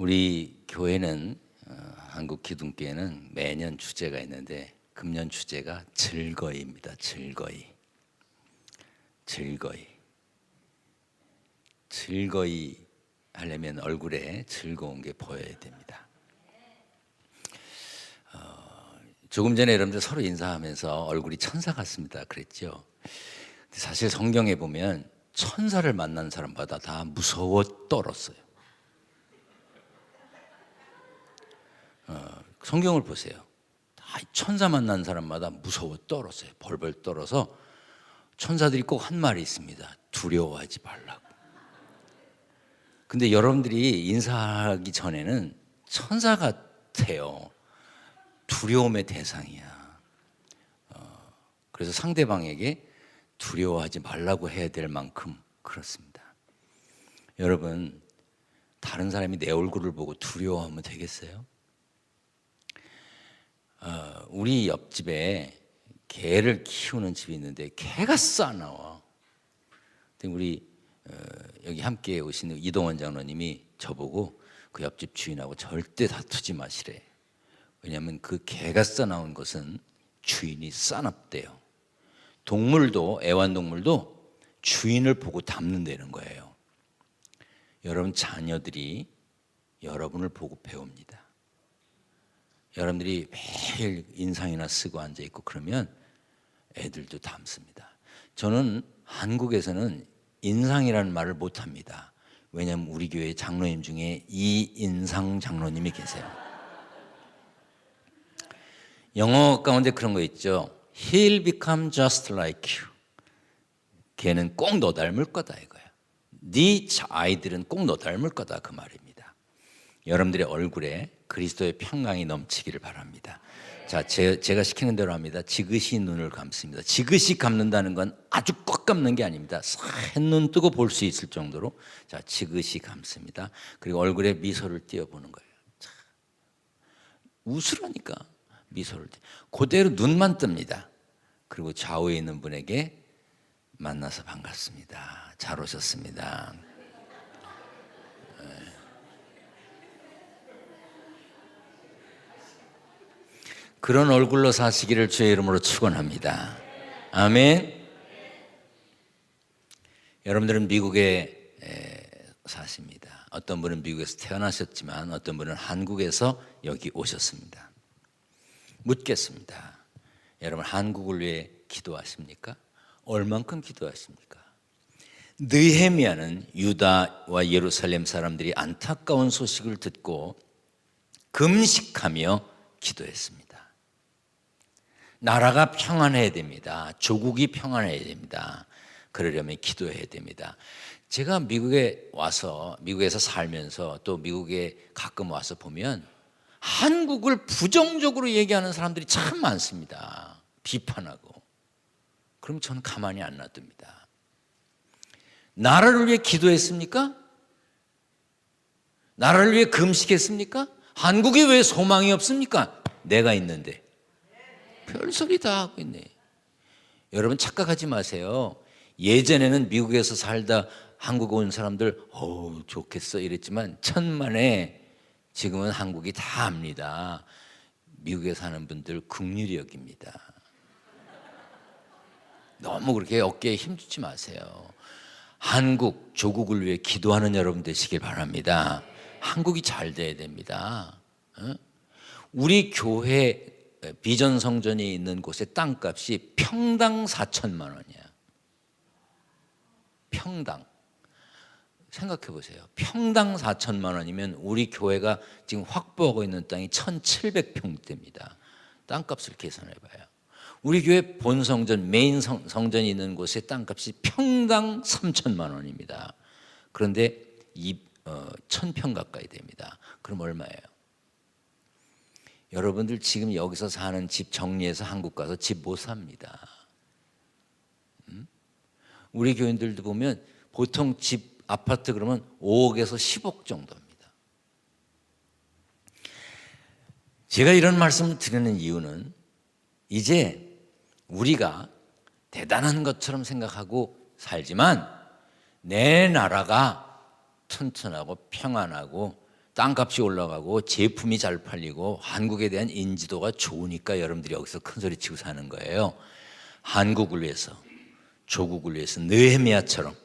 우리 교회는 한국 기독교회는 매년 주제가 있는데 금년 주제가 즐거이입니다. 즐거이. 즐거이 하려면 얼굴에 즐거운 게 보여야 됩니다. 조금 전에 여러분들 서로 인사하면서 얼굴이 천사 같습니다 그랬죠. 사실 성경에 보면 천사를 만난 사람마다 다 무서워 떨었어요. 성경을 보세요. 다 천사 만난 사람마다 무서워 떨었어요. 벌벌 떨어서 천사들이 꼭 한 말이 있습니다. 두려워하지 말라고. 근데 여러분들이 인사하기 전에는 천사 같아요. 두려움의 대상이야. 그래서 상대방에게 두려워하지 말라고 해야 될 만큼 그렇습니다. 여러분, 다른 사람이 내 얼굴을 보고 두려워하면 되겠어요? 우리 옆집에 개를 키우는 집이 있는데 개가 싸나와. 우리 여기 함께 오신 이동원 장로님이 저보고 그 옆집 주인하고 절대 다투지 마시래. 왜냐하면 그 개가 싸나온 것은 주인이 싸납대요. 동물도, 애완동물도 주인을 보고 닮는다는 거예요. 여러분 자녀들이 여러분을 보고 배웁니다. 여러분들이 매일 인상이나 쓰고 앉아있고 그러면 애들도 닮습니다. 저는 한국에서는 인상이라는 말을 못합니다. 왜냐하면 우리 교회 장로님 중에 이인상 장로님이 계세요. 영어 가운데 그런 거 있죠. He'll become just like you. 걔는 꼭 너 닮을 거다 이거야. 네 아이들은 꼭 너 닮을 거다 그 말입니다. 여러분들의 얼굴에 그리스도의 평강이 넘치기를 바랍니다. 자, 제가 시키는 대로 합니다. 지그시 눈을 감습니다. 지그시 감는다는 건 아주 꽉 감는 게 아닙니다. 한눈 뜨고 볼 수 있을 정도로 자, 지그시 감습니다. 그리고 얼굴에 미소를 띄워보는 거예요. 자, 웃으라니까 미소를 그대로 눈만 뜹니다. 그리고 좌우에 있는 분에게 만나서 반갑습니다. 잘 오셨습니다. 그런 얼굴로 사시기를 주의 이름으로 축원합니다. 아멘. 여러분들은 미국에 사십니다. 어떤 분은 미국에서 태어나셨지만 어떤 분은 한국에서 여기 오셨습니다. 묻겠습니다. 여러분 한국을 위해 기도하십니까? 얼만큼 기도하십니까? 느헤미야는 유다와 예루살렘 사람들이 안타까운 소식을 듣고 금식하며 기도했습니다. 나라가 평안해야 됩니다. 조국이 평안해야 됩니다. 그러려면 기도해야 됩니다. 제가 미국에서 살면서 또 미국에 가끔 와서 보면 한국을 부정적으로 얘기하는 사람들이 참 많습니다. 비판하고. 그럼 저는 가만히 안 놔둡니다. 나라를 위해 기도했습니까? 나라를 위해 금식했습니까? 한국에 왜 소망이 없습니까? 내가 있는데. 별소리 다 하고 있네. 여러분 착각하지 마세요. 예전에는 미국에서 살다 한국 온 사람들 좋겠어 이랬지만 천만에 지금은 한국이 다 압니다. 미국에 사는 분들 긍휼히 여깁니다. 너무 그렇게 어깨에 힘주지 마세요. 한국 조국을 위해 기도하는 여러분 되시길 바랍니다. 한국이 잘 돼야 됩니다. 우리 교회 비전 성전이 있는 곳의 땅값이 평당 4천만 원이야. 평당. 생각해 보세요. 평당 4천만 원이면 우리 교회가 지금 확보하고 있는 땅이 1,700평대입니다. 땅값을 계산해 봐요. 우리 교회 본성전, 메인 성전이 있는 곳의 땅값이 평당 3천만 원입니다. 그런데 1,000평 가까이 됩니다. 그럼 얼마예요? 여러분들 지금 여기서 사는 집 정리해서 한국 가서 집 못 삽니다. 우리 교인들도 보면 보통 집, 아파트 그러면 5억에서 10억 정도입니다. 제가 이런 말씀을 드리는 이유는 이제 우리가 대단한 것처럼 생각하고 살지만 내 나라가 튼튼하고 평안하고 땅값이 올라가고 제품이 잘 팔리고 한국에 대한 인지도가 좋으니까 여러분들이 여기서 큰 소리 치고 사는 거예요. 한국을 위해서, 조국을 위해서 느헤미야처럼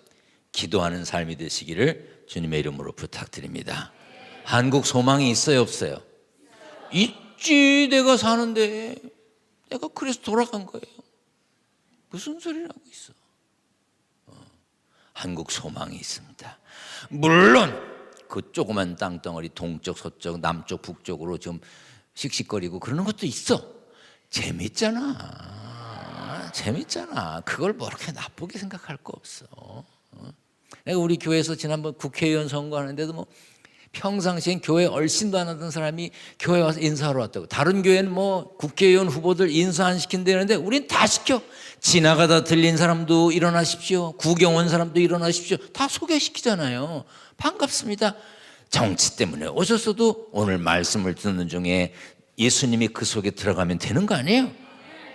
기도하는 삶이 되시기를 주님의 이름으로 부탁드립니다. 한국 소망이 있어요, 없어요? 있지. 내가 사는데 내가 그래서 돌아간 거예요. 무슨 소리를 하고 있어? 한국 소망이 있습니다. 물론 그 조그만 땅덩어리 동쪽, 서쪽, 남쪽, 북쪽으로 좀 씩씩거리고 그러는 것도 있어. 재밌잖아. 재밌잖아. 그걸 뭐 그렇게 나쁘게 생각할 거 없어. 내가 우리 교회에서 지난번 국회의원 선거하는데도 뭐 평상시엔 교회 얼씬도 안 하던 사람이 교회 와서 인사하러 왔다고. 다른 교회는 뭐 국회의원 후보들 인사 안 시킨다는데 우린 다 시켜. 지나가다 들린 사람도 일어나십시오. 구경 온 사람도 일어나십시오. 다 소개시키잖아요. 반갑습니다. 정치 때문에 오셨어도 오늘 말씀을 듣는 중에 예수님이 그 속에 들어가면 되는 거 아니에요?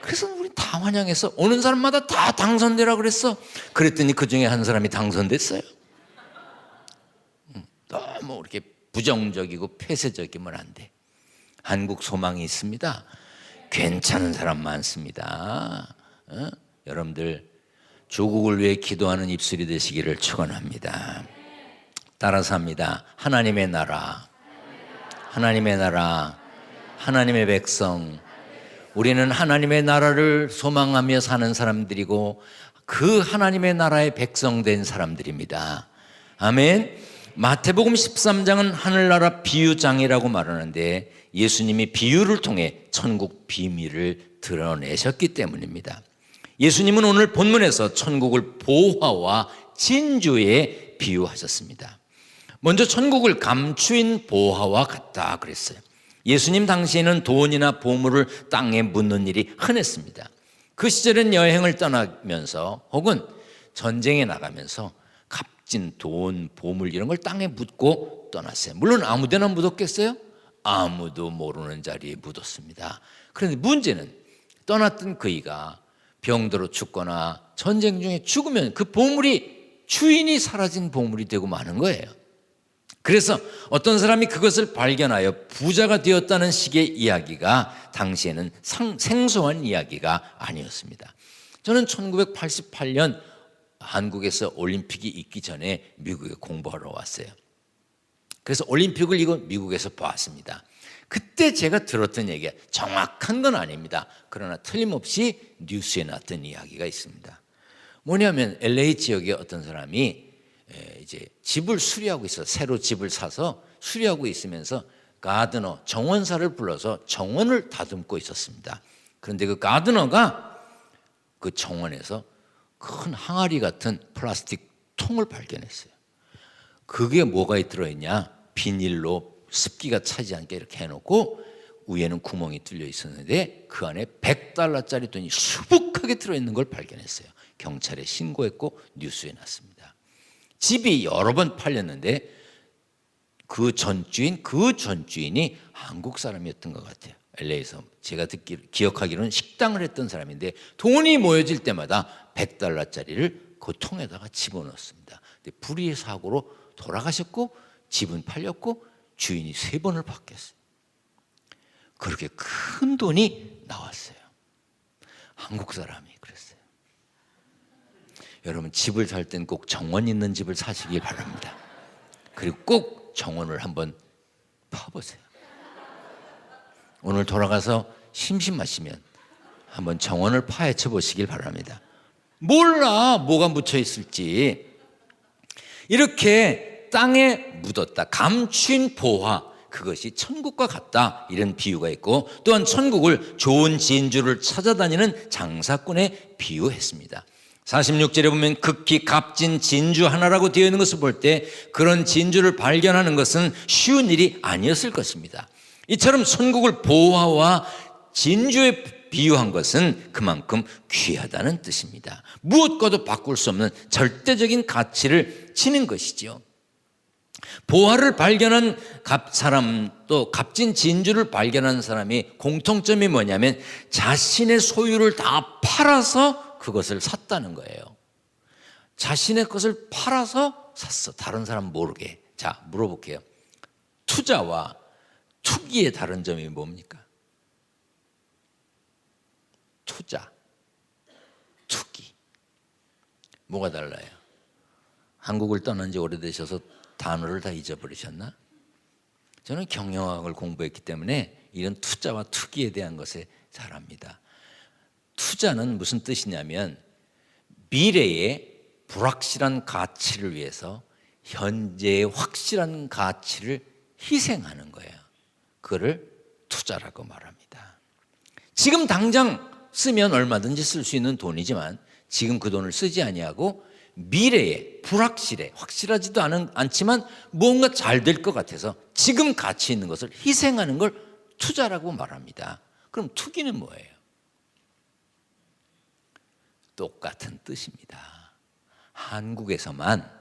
그래서 우리 다 환영해서 오는 사람마다 다 당선되라 그랬어. 그랬더니 그 중에 한 사람이 당선됐어요. 너무 이렇게 부정적이고 폐쇄적이면 안 돼. 한국 소망이 있습니다. 괜찮은 사람 많습니다. 여러분들 조국을 위해 기도하는 입술이 되시기를 축원합니다. 따라서 합니다. 하나님의 나라, 하나님의 나라, 하나님의 백성. 우리는 하나님의 나라를 소망하며 사는 사람들이고 그 하나님의 나라의 백성된 사람들입니다. 아멘. 마태복음 13장은 하늘나라 비유장이라고 말하는데 예수님이 비유를 통해 천국 비밀을 드러내셨기 때문입니다. 예수님은 오늘 본문에서 천국을 보화와 진주에 비유하셨습니다. 먼저 천국을 감추인 보화와 같다 그랬어요. 예수님 당시에는 돈이나 보물을 땅에 묻는 일이 흔했습니다. 그 시절엔 여행을 떠나면서 혹은 전쟁에 나가면서 값진 돈, 보물 이런 걸 땅에 묻고 떠났어요. 물론 아무 데나 묻었겠어요? 아무도 모르는 자리에 묻었습니다. 그런데 문제는 떠났던 그이가 병들어 죽거나 전쟁 중에 죽으면 그 보물이 주인이 사라진 보물이 되고 마는 거예요. 그래서 어떤 사람이 그것을 발견하여 부자가 되었다는 식의 이야기가 당시에는 생소한 이야기가 아니었습니다. 저는 1988년 한국에서 올림픽이 있기 전에 미국에 공부하러 왔어요. 그래서 올림픽을 이거 미국에서 봤습니다. 그때 제가 들었던 얘기가 정확한 건 아닙니다. 그러나 틀림없이 뉴스에 났던 이야기가 있습니다. 뭐냐면 LA 지역에 어떤 사람이 이제 집을 수리하고 있어. 새로 집을 사서 수리하고 있으면서 가드너, 정원사를 불러서 정원을 다듬고 있었습니다. 그런데 그 가드너가 그 정원에서 큰 항아리 같은 플라스틱 통을 발견했어요. 그게 뭐가 들어있냐? 비닐로 습기가 차지 않게 이렇게 해놓고 위에는 구멍이 뚫려 있었는데 그 안에 $100짜리 돈이 수북하게 들어있는 걸 발견했어요. 경찰에 신고했고 뉴스에 났습니다. 집이 여러 번 팔렸는데 그 전주인이 한국 사람이었던 것 같아요. LA에서 제가 기억하기로는 식당을 했던 사람인데 돈이 모여질 때마다 $100짜리를 그 통에다가 집어넣었습니다. 근데 불의의 사고로 돌아가셨고 집은 팔렸고 주인이 3번을 바뀌었어요. 그렇게 큰 돈이 나왔어요. 한국 사람이 그랬어요. 여러분 집을 살 땐 꼭 정원 있는 집을 사시길 바랍니다. 그리고 꼭 정원을 한번 파보세요. 오늘 돌아가서 심심하시면 한번 정원을 파헤쳐 보시길 바랍니다. 몰라 뭐가 묻혀 있을지. 이렇게 땅에 묻었다 감춘 보화, 그것이 천국과 같다, 이런 비유가 있고 또한 천국을 좋은 진주를 찾아다니는 장사꾼에 비유했습니다. 46절에 보면 극히 값진 진주 하나라고 되어 있는 것을 볼 때 그런 진주를 발견하는 것은 쉬운 일이 아니었을 것입니다. 이처럼 천국을 보화와 진주에 비유한 것은 그만큼 귀하다는 뜻입니다. 무엇과도 바꿀 수 없는 절대적인 가치를 지닌 것이죠. 보화를 발견한 사람, 또 값진 진주를 발견한 사람이 공통점이 뭐냐면 자신의 소유를 다 팔아서 그것을 샀다는 거예요. 자신의 것을 팔아서 샀어. 다른 사람 모르게. 자, 물어볼게요. 투자와 투기의 다른 점이 뭡니까? 투자, 투기. 뭐가 달라요? 한국을 떠난 지 오래되셔서 단어를 다 잊어버리셨나? 저는 경영학을 공부했기 때문에 이런 투자와 투기에 대한 것에 잘 압니다. 투자는 무슨 뜻이냐면 미래의 불확실한 가치를 위해서 현재의 확실한 가치를 희생하는 거예요. 그거를 투자라고 말합니다. 지금 당장 쓰면 얼마든지 쓸 수 있는 돈이지만 지금 그 돈을 쓰지 아니하고 미래에 불확실해 확실하지도 않지만 뭔가 잘 될 것 같아서 지금 가치 있는 것을 희생하는 걸 투자라고 말합니다. 그럼 투기는 뭐예요? 똑같은 뜻입니다. 한국에서만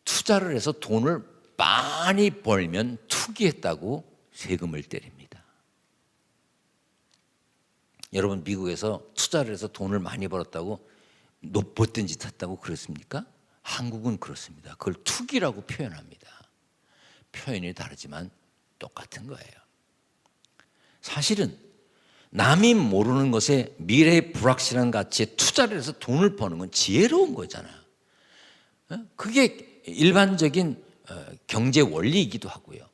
투자를 해서 돈을 많이 벌면 투기했다고 세금을 때립니다. 여러분 미국에서 투자를 해서 돈을 많이 벌었다고 못된 짓 했다고 그랬습니까? 한국은 그렇습니다. 그걸 투기라고 표현합니다. 표현이 다르지만 똑같은 거예요. 사실은 남이 모르는 것에 미래의 불확실한 가치에 투자를 해서 돈을 버는 건 지혜로운 거잖아요. 그게 일반적인 경제 원리이기도 하고요.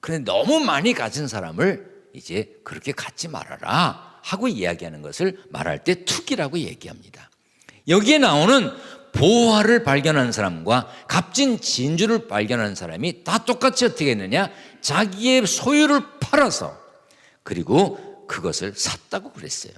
그런데 너무 많이 가진 사람을 이제 그렇게 갖지 말아라 하고 이야기하는 것을 말할 때 투기라고 얘기합니다. 여기에 나오는 보화를 발견한 사람과 값진 진주를 발견한 사람이 다 똑같이 어떻게 했느냐? 자기의 소유를 팔아서 그리고 그것을 샀다고 그랬어요.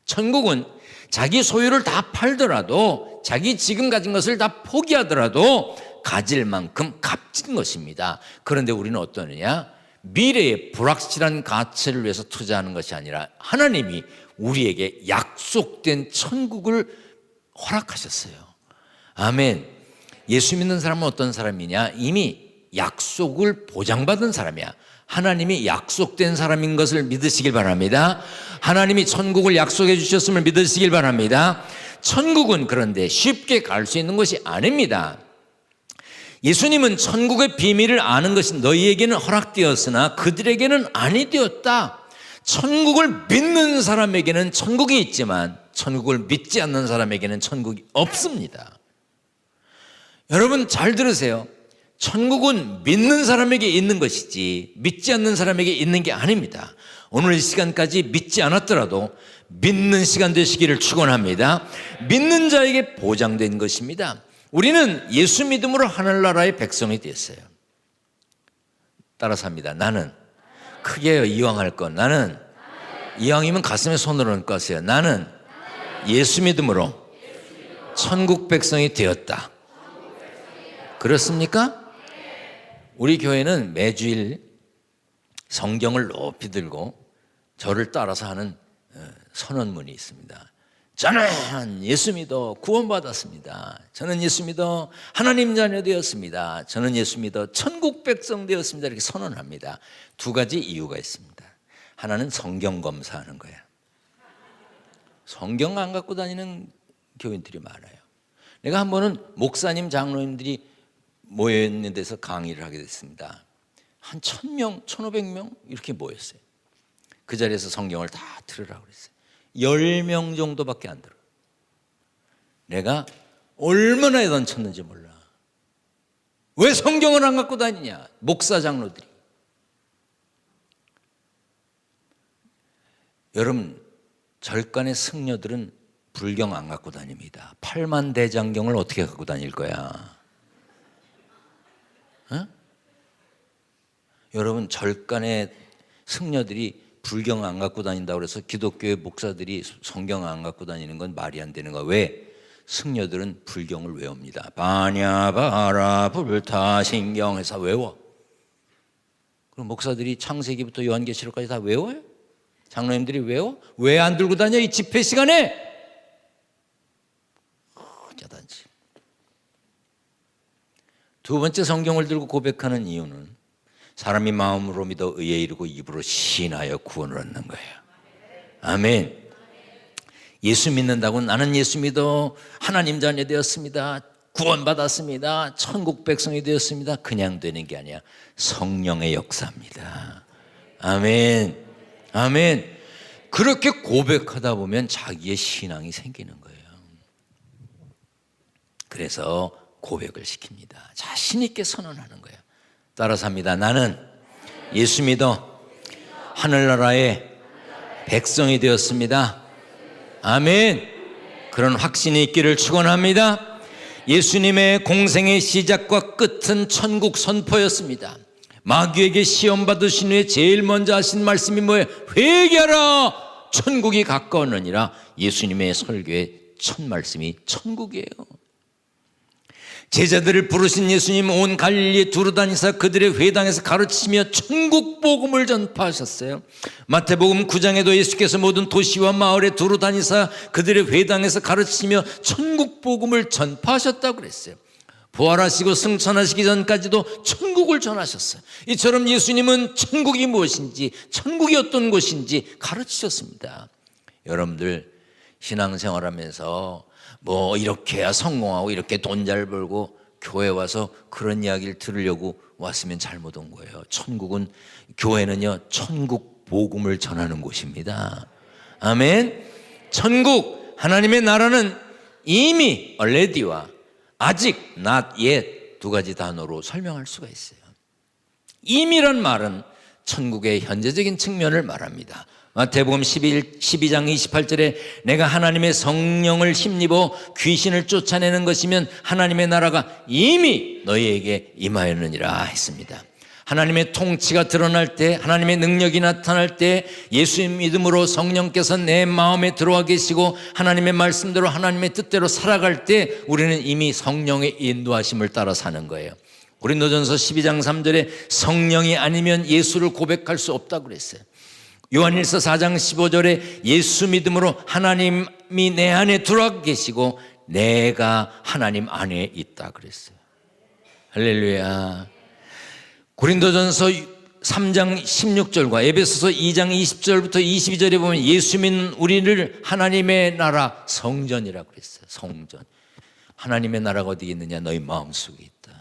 천국은 자기 소유를 다 팔더라도 자기 지금 가진 것을 다 포기하더라도 가질 만큼 값진 것입니다. 그런데 우리는 어떠느냐? 미래의 불확실한 가치를 위해서 투자하는 것이 아니라 하나님이 우리에게 약속된 천국을 허락하셨어요. 아멘. 예수 믿는 사람은 어떤 사람이냐? 이미 약속을 보장받은 사람이야. 하나님이 약속된 사람인 것을 믿으시길 바랍니다. 하나님이 천국을 약속해 주셨음을 믿으시길 바랍니다. 천국은 그런데 쉽게 갈 수 있는 것이 아닙니다. 예수님은 천국의 비밀을 아는 것이 너희에게는 허락되었으나 그들에게는 아니 되었다. 천국을 믿는 사람에게는 천국이 있지만 천국을 믿지 않는 사람에게는 천국이 없습니다. 여러분 잘 들으세요. 천국은 믿는 사람에게 있는 것이지 믿지 않는 사람에게 있는 게 아닙니다. 오늘 이 시간까지 믿지 않았더라도 믿는 시간 되시기를 축원합니다. 믿는 자에게 보장된 것입니다. 우리는 예수 믿음으로 하늘나라의 백성이 됐어요. 따라서 합니다. 나는 크게 이왕할 것, 나는 이왕이면 가슴에 손을 얹고 하세요. 나는 예수 믿음으로 천국 백성이 되었다. 그렇습니까? 우리 교회는 매주일 성경을 높이 들고 저를 따라서 하는 선언문이 있습니다. 저는 예수 믿어 구원받았습니다. 저는 예수 믿어 하나님 자녀 되었습니다. 저는 예수 믿어 천국 백성 되었습니다. 이렇게 선언합니다. 두 가지 이유가 있습니다. 하나는 성경 검사하는 거야. 성경 안 갖고 다니는 교인들이 많아요. 내가 한 번은 목사님 장로님들이 모여있는 데서 강의를 하게 됐습니다. 한 1000명, 1500명 이렇게 모였어요. 그 자리에서 성경을 다 들으라고 그랬어요. 10명 정도밖에 안 들어요. 내가 얼마나 애던쳤는지 몰라. 왜 성경을 안 갖고 다니냐? 목사 장로들이. 여러분 절간의 승려들은 불경 안 갖고 다닙니다. 8만 대장경을 어떻게 갖고 다닐 거야? 어? 여러분 절간의 승려들이 불경 안 갖고 다닌다고 해서 기독교의 목사들이 성경 안 갖고 다니는 건 말이 안 되는 거야. 왜? 승려들은 불경을 외웁니다. 바냐바라 불타신경 해서 외워. 그럼 목사들이 창세기부터 요한계시록까지 다 외워요? 장로님들이 외워? 왜 안 들고 다녀 이 집회 시간에? 어쩌단지. 두 번째 성경을 들고 고백하는 이유는 사람이 마음으로 믿어 의에 이르고 입으로 시인하여 구원을 얻는 거예요. 아멘. 예수 믿는다고 나는 예수 믿어 하나님 자녀 되었습니다. 구원받았습니다. 천국 백성이 되었습니다. 그냥 되는 게 아니야. 성령의 역사입니다. 아멘. 아멘. 그렇게 고백하다 보면 자기의 신앙이 생기는 거예요. 그래서 고백을 시킵니다. 자신 있게 선언하는 거예요. 따라서 합니다. 나는 예수 믿어 하늘나라의 백성이 되었습니다. 아멘. 그런 확신이 있기를 축원합니다. 예수님의 공생의 시작과 끝은 천국 선포였습니다. 마귀에게 시험 받으신 후에 제일 먼저 하신 말씀이 뭐예요? 회개하라, 천국이 가까웠느니라. 예수님의 설교의 첫 말씀이 천국이에요. 제자들을 부르신 예수님 온 갈릴리에 두루다니사 그들의 회당에서 가르치시며 천국 복음을 전파하셨어요. 마태복음 9장에도 예수께서 모든 도시와 마을에 두루다니사 그들의 회당에서 가르치시며 천국 복음을 전파하셨다고 그랬어요. 부활하시고 승천하시기 전까지도 천국을 전하셨어요. 이처럼 예수님은 천국이 무엇인지, 천국이 어떤 곳인지 가르치셨습니다. 여러분들 신앙생활하면서 뭐 이렇게 해야 성공하고 이렇게 돈 잘 벌고 교회 와서 그런 이야기를 들으려고 왔으면 잘못 온 거예요. 천국은, 교회는요, 천국 복음을 전하는 곳입니다. 아멘. 천국, 하나님의 나라는 이미 already와 아직 not yet 두 가지 단어로 설명할 수가 있어요. 이미란 말은 천국의 현재적인 측면을 말합니다. 마태복음 12장 28절에 내가 하나님의 성령을 힘입어 귀신을 쫓아내는 것이면 하나님의 나라가 이미 너희에게 임하였느니라 했습니다. 하나님의 통치가 드러날 때, 하나님의 능력이 나타날 때, 예수의 믿음으로 성령께서 내 마음에 들어와 계시고 하나님의 말씀대로 하나님의 뜻대로 살아갈 때 우리는 이미 성령의 인도하심을 따라 사는 거예요. 고린도전서 12장 3절에 성령이 아니면 예수를 고백할 수 없다고 그랬어요. 요한일서 4장 15절에 예수 믿음으로 하나님이 내 안에 들어와 계시고 내가 하나님 안에 있다 그랬어요. 할렐루야. 고린도전서 3장 16절과 에베소서 2장 20절부터 22절에 보면 예수 믿는 우리를 하나님의 나라 성전이라고 그랬어요. 성전. 하나님의 나라가 어디 있느냐? 너희 마음속에 있다.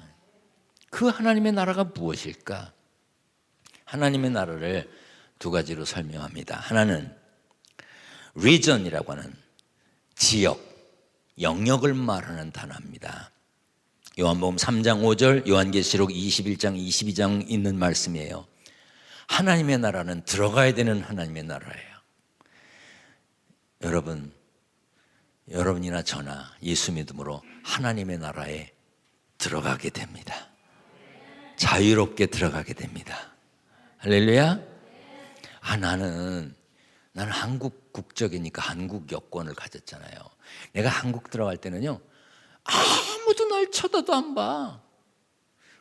그 하나님의 나라가 무엇일까? 하나님의 나라를 두 가지로 설명합니다. 하나는 region이라고 하는 지역, 영역을 말하는 단어입니다. 요한복음 3장 5절, 요한계시록 21장 22장 있는 말씀이에요. 하나님의 나라는 들어가야 되는 하나님의 나라예요. 여러분이나 저나 예수 믿음으로 하나님의 나라에 들어가게 됩니다. 자유롭게 들어가게 됩니다. 할렐루야. 나는 한국 국적이니까 한국 여권을 가졌잖아요. 내가 한국 들어갈 때는요, 아무도 날 쳐다도 안 봐.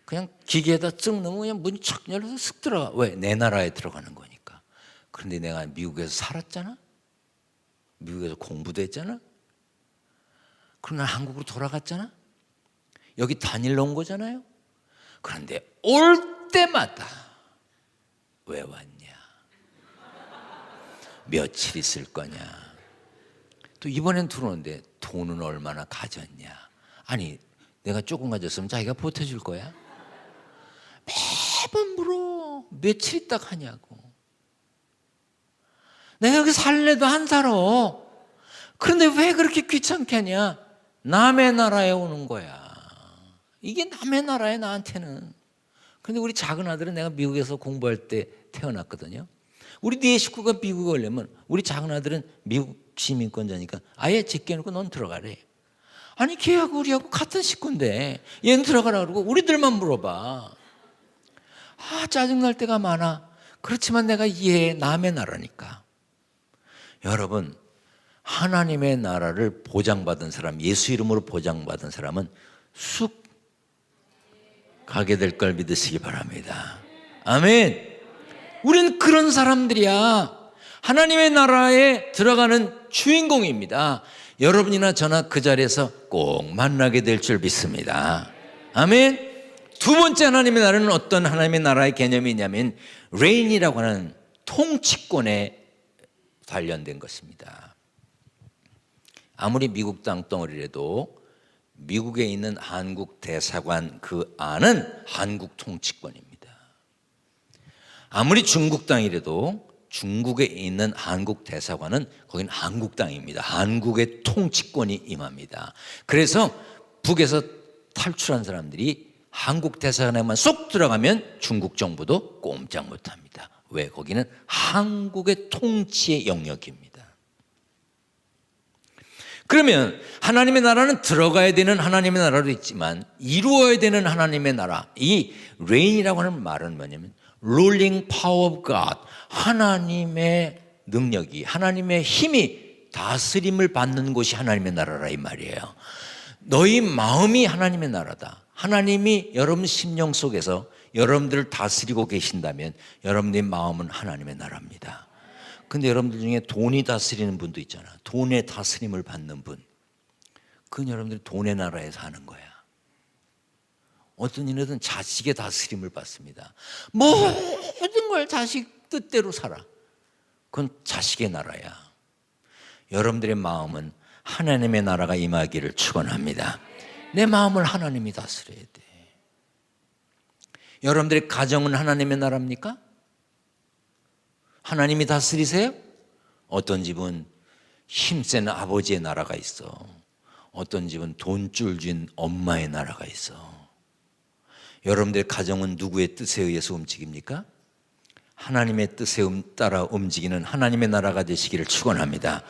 그냥 기계에다 쓱 넣으면 그냥 문이 촥 열려서 쓱 들어가. 왜? 내 나라에 들어가는 거니까. 그런데 내가 미국에서 살았잖아. 미국에서 공부도 했잖아. 그럼 난 한국으로 돌아갔잖아. 여기 다닐러 온 거잖아요. 그런데 올 때마다 왜 왔냐? 며칠 있을 거냐? 또 이번엔 들어오는데 돈은 얼마나 가졌냐? 아니, 내가 조금 가졌으면 자기가 보태줄 거야? 매번 물어. 며칠 있다 가냐고. 내가 여기 살래도 안 살아. 그런데 왜 그렇게 귀찮게 하냐? 남의 나라에 오는 거야. 이게 남의 나라에 나한테는. 근데 우리 작은 아들은 내가 미국에서 공부할 때 태어났거든요. 우리 네 식구가 미국에 오려면 우리 작은 아들은 미국 시민권자니까 아예 제껴놓고 넌 들어가래. 아니, 걔하고 우리하고 같은 식구인데 얘는 들어가라 그러고 우리들만 물어봐. 짜증날 때가 많아. 그렇지만 내가 이해해. 남의 나라니까. 여러분, 하나님의 나라를 보장받은 사람, 예수 이름으로 보장받은 사람은 쑥 가게 될 걸 믿으시기 바랍니다. 아멘. 우리는 그런 사람들이야. 하나님의 나라에 들어가는 주인공입니다. 여러분이나 저나 그 자리에서 꼭 만나게 될 줄 믿습니다. 아멘. 두 번째 하나님의 나라는 어떤 하나님의 나라의 개념이냐면 reign이라고 하는 통치권에 관련된 것입니다. 아무리 미국 땅덩어리라도 미국에 있는 한국 대사관 그 안은 한국 통치권입니다. 아무리 중국 땅이라도 중국에 있는 한국 대사관은 거긴 한국 땅입니다. 한국의 통치권이 임합니다. 그래서 북에서 탈출한 사람들이 한국 대사관에만 쏙 들어가면 중국 정부도 꼼짝 못합니다. 왜? 거기는 한국의 통치의 영역입니다. 그러면 하나님의 나라는 들어가야 되는 하나님의 나라도 있지만 이루어야 되는 하나님의 나라, 이 reign이라고 하는 말은 뭐냐면 ruling power of God, 하나님의 능력이, 하나님의 힘이 다스림을 받는 곳이 하나님의 나라라 이 말이에요. 너희 마음이 하나님의 나라다. 하나님이 여러분 심령 속에서 여러분들을 다스리고 계신다면 여러분의 마음은 하나님의 나라입니다. 근데 여러분들 중에 돈이 다스리는 분도 있잖아. 돈의 다스림을 받는 분. 그건 여러분들이 돈의 나라에 사는 거야. 어떤 이들은 자식의 다스림을 받습니다. 모든 걸 자식 뜻대로 살아. 그건 자식의 나라야. 여러분들의 마음은 하나님의 나라가 임하기를 축원합니다. 내 마음을 하나님이 다스려야 돼. 여러분들의 가정은 하나님의 나라입니까? 하나님이 다스리세요? 어떤 집은 힘센 아버지의 나라가 있어. 어떤 집은 돈줄 쥔 엄마의 나라가 있어. 여러분들의 가정은 누구의 뜻에 의해서 움직입니까? 하나님의 뜻에 따라 움직이는 하나님의 나라가 되시기를 축원합니다.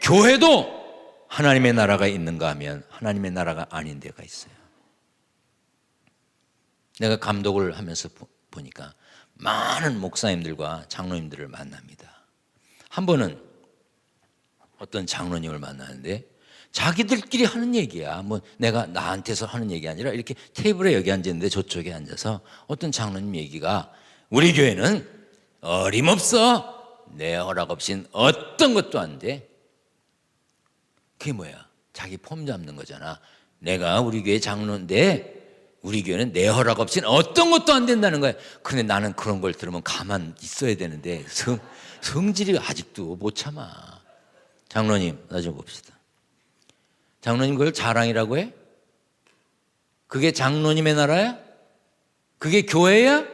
교회도 하나님의 나라가 있는가 하면 하나님의 나라가 아닌 데가 있어요. 내가 감독을 하면서 보니까 많은 목사님들과 장로님들을 만납니다. 한 번은 어떤 장로님을 만나는데 자기들끼리 하는 얘기야. 뭐 내가 나한테서 하는 얘기 아니라 이렇게 테이블에 여기 앉았는데 저쪽에 앉아서 어떤 장로님 얘기가 우리 교회는 어림없어. 내 허락 없인 어떤 것도 안 돼. 그게 뭐야? 자기 폼 잡는 거잖아. 내가 우리 교회 장로인데 우리 교회는 내 허락 없인 어떤 것도 안 된다는 거야. 근데 나는 그런 걸 들으면 가만 있어야 되는데 성질이 아직도 못 참아. 장로님, 나 좀 봅시다. 장로님 그걸 자랑이라고 해? 그게 장로님의 나라야? 그게 교회야?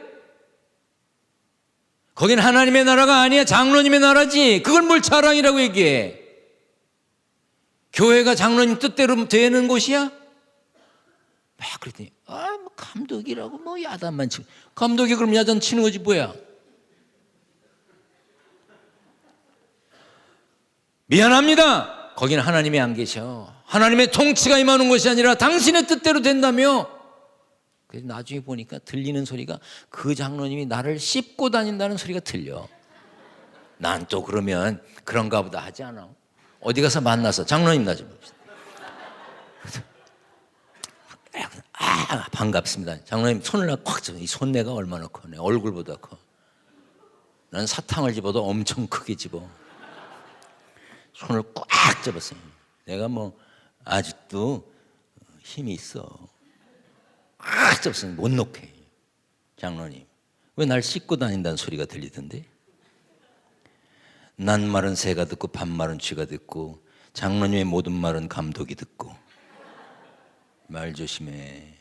거긴 하나님의 나라가 아니야. 장로님의 나라지. 그걸 뭘 자랑이라고 얘기해? 교회가 장로님 뜻대로 되는 곳이야? 막 그랬더니 뭐 감독이라고 뭐 야단만 치고. 감독이 그럼 야단 치는 거지 뭐야? 미안합니다. 거기는 하나님이 안 계셔. 하나님의 통치가 임하는 것이 아니라 당신의 뜻대로 된다며. 그래서 나중에 보니까 들리는 소리가 그 장로님이 나를 씹고 다닌다는 소리가 들려. 난 또 그러면 그런가 보다 하지 않아. 어디 가서 만나서 장로님 나 좀 봅시다. 반갑습니다. 장로님 손을 꽉 잡아. 이 손내가 얼마나 커. 내 얼굴보다 커. 난 사탕을 집어도 엄청 크게 집어. 손을 꽉 잡았어요. 내가 뭐 아직도 힘이 있어. 꽉 잡았어요. 못 놓게. 장로님 왜 날 씻고 다닌다는 소리가 들리던데? 난 말은 새가 듣고 반 말은 쥐가 듣고 장로님의 모든 말은 감독이 듣고. 말 조심해.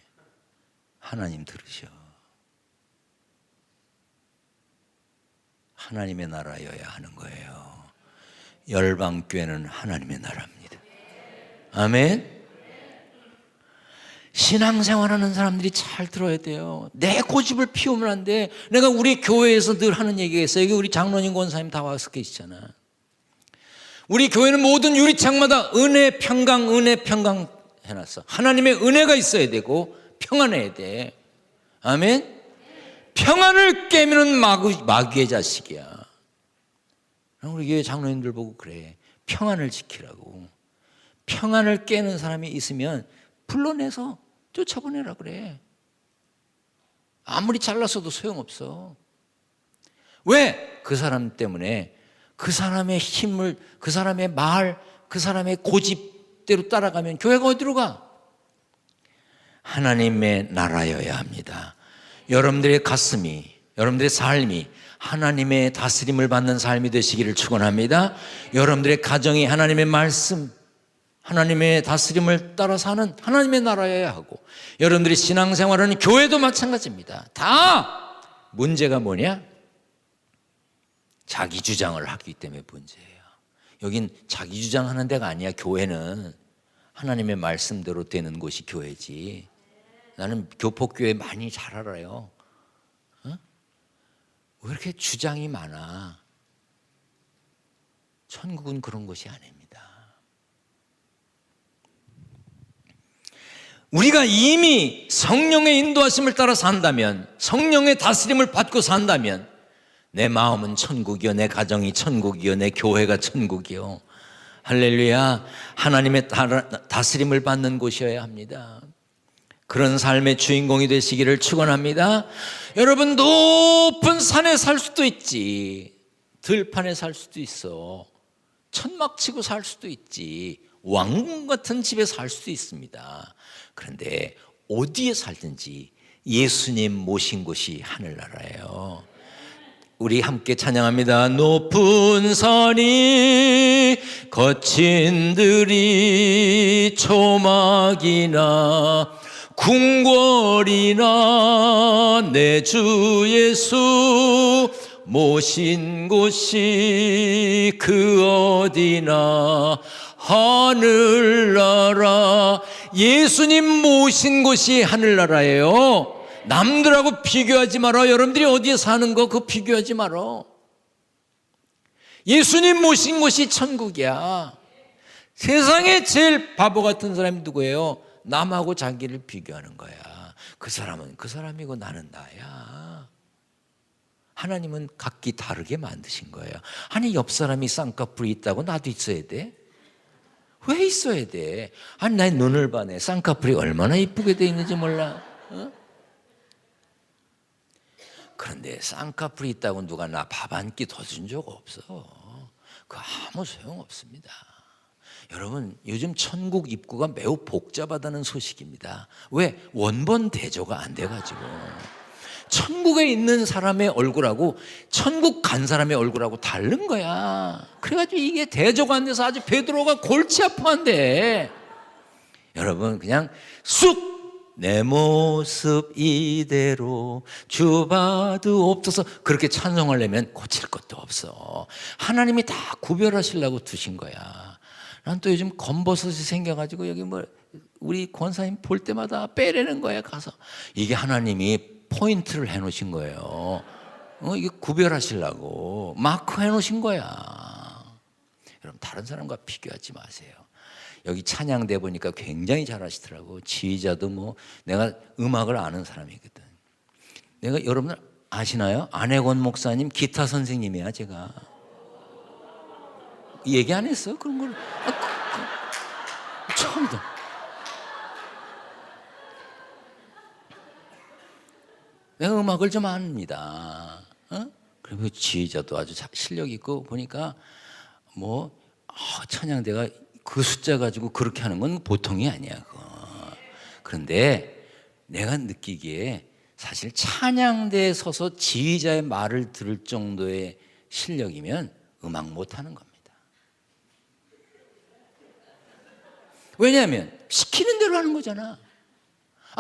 하나님 들으셔. 하나님의 나라여야 하는 거예요. 열방교회는 하나님의 나라입니다. 아멘. 신앙생활하는 사람들이 잘 들어야 돼요. 내 고집을 피우면 안 돼. 내가 우리 교회에서 늘 하는 얘기가 있어요. 여기 우리 장로님 권사님 다 와서 계시잖아. 우리 교회는 모든 유리창마다 은혜 평강 해놨어. 하나님의 은혜가 있어야 되고 평안해야 돼. 아멘. 평안을 깨면은 마귀의 자식이야. 우리 교회 장로님들 보고 그래. 평안을 지키라고. 평안을 깨는 사람이 있으면 불러내서 쫓아보내라 그래. 아무리 잘났어도 소용없어. 왜? 그 사람 때문에 그 사람의 힘을, 그 사람의 말, 그 사람의 고집대로 따라가면 교회가 어디로 가? 하나님의 나라여야 합니다. 여러분들의 가슴이, 여러분들의 삶이 하나님의 다스림을 받는 삶이 되시기를 축원합니다. 여러분들의 가정이 하나님의 말씀, 하나님의 다스림을 따라 사는 하나님의 나라여야 하고, 여러분들이 신앙생활하는 교회도 마찬가지입니다. 다 문제가 뭐냐? 자기 주장을 하기 때문에 문제예요. 여긴 자기 주장하는 데가 아니야. 교회는 하나님의 말씀대로 되는 곳이 교회지. 나는 교폭교회 많이 잘 알아요. 왜 이렇게 주장이 많아? 천국은 그런 곳이 아닙니다. 우리가 이미 성령의 인도하심을 따라 산다면, 성령의 다스림을 받고 산다면, 내 마음은 천국이요, 내 가정이 천국이요, 내 교회가 천국이요. 할렐루야. 하나님의 다스림을 받는 곳이어야 합니다. 그런 삶의 주인공이 되시기를 축원합니다. 여러분, 높은 산에 살 수도 있지, 들판에 살 수도 있어, 천막 치고 살 수도 있지, 왕궁 같은 집에 살 수도 있습니다. 그런데 어디에 살든지 예수님 모신 곳이 하늘나라예요. 우리 함께 찬양합니다. 높은 산이 거친 들이 초막이나 궁궐이나 내 주 예수 모신 곳이 그 어디나 하늘나라. 예수님 모신 곳이 하늘나라예요. 남들하고 비교하지 마라. 여러분들이 어디에 사는 거 그거 비교하지 마라. 예수님 모신 곳이 천국이야. 세상에 제일 바보 같은 사람이 누구예요? 남하고 자기를 비교하는 거야. 그 사람은 그 사람이고 나는 나야. 하나님은 각기 다르게 만드신 거예요. 아니, 옆 사람이 쌍꺼풀이 있다고 나도 있어야 돼? 왜 있어야 돼? 아니, 나의 눈을 봐. 내 쌍꺼풀이 얼마나 이쁘게 돼 있는지 몰라. 그런데 쌍꺼풀이 있다고 누가 나 밥 한 끼 더 준 적 없어. 그거 아무 소용없습니다. 여러분, 요즘 천국 입구가 매우 복잡하다는 소식입니다. 왜? 원본 대조가 안 돼가지고. 천국에 있는 사람의 얼굴하고 천국 간 사람의 얼굴하고 다른 거야. 그래가지고 이게 대조가 안 돼서 아주 베드로가 골치 아파한대. 여러분, 그냥 쑥 내 모습 이대로 주봐도 없어서 그렇게 찬송하려면 고칠 것도 없어. 하나님이 다 구별하시려고 두신 거야. 난 또 요즘 검버섯이 생겨가지고 여기 뭐 우리 권사님 볼 때마다 빼내는 거야. 가서 이게 하나님이 포인트를 해놓으신 거예요. 이게 구별하시려고 마크 해놓으신 거야. 여러분, 다른 사람과 비교하지 마세요. 여기 찬양대 보니까 굉장히 잘하시더라고. 지휘자도 뭐 내가 음악을 아는 사람이거든. 내가 여러분들 아시나요? 안혜권 목사님 기타 선생님이야. 제가 얘기 안 했어? 그런 걸 처음 듣. 내가 음악을 좀 압니다. 그리고 지휘자도 아주 실력 있고 보니까 뭐 찬양대가 그 숫자 가지고 그렇게 하는 건 보통이 아니야. 그거. 그런데 내가 느끼기에 사실 찬양대에 서서 지휘자의 말을 들을 정도의 실력이면 음악 못하는 겁니다. 왜냐하면 시키는 대로 하는 거잖아.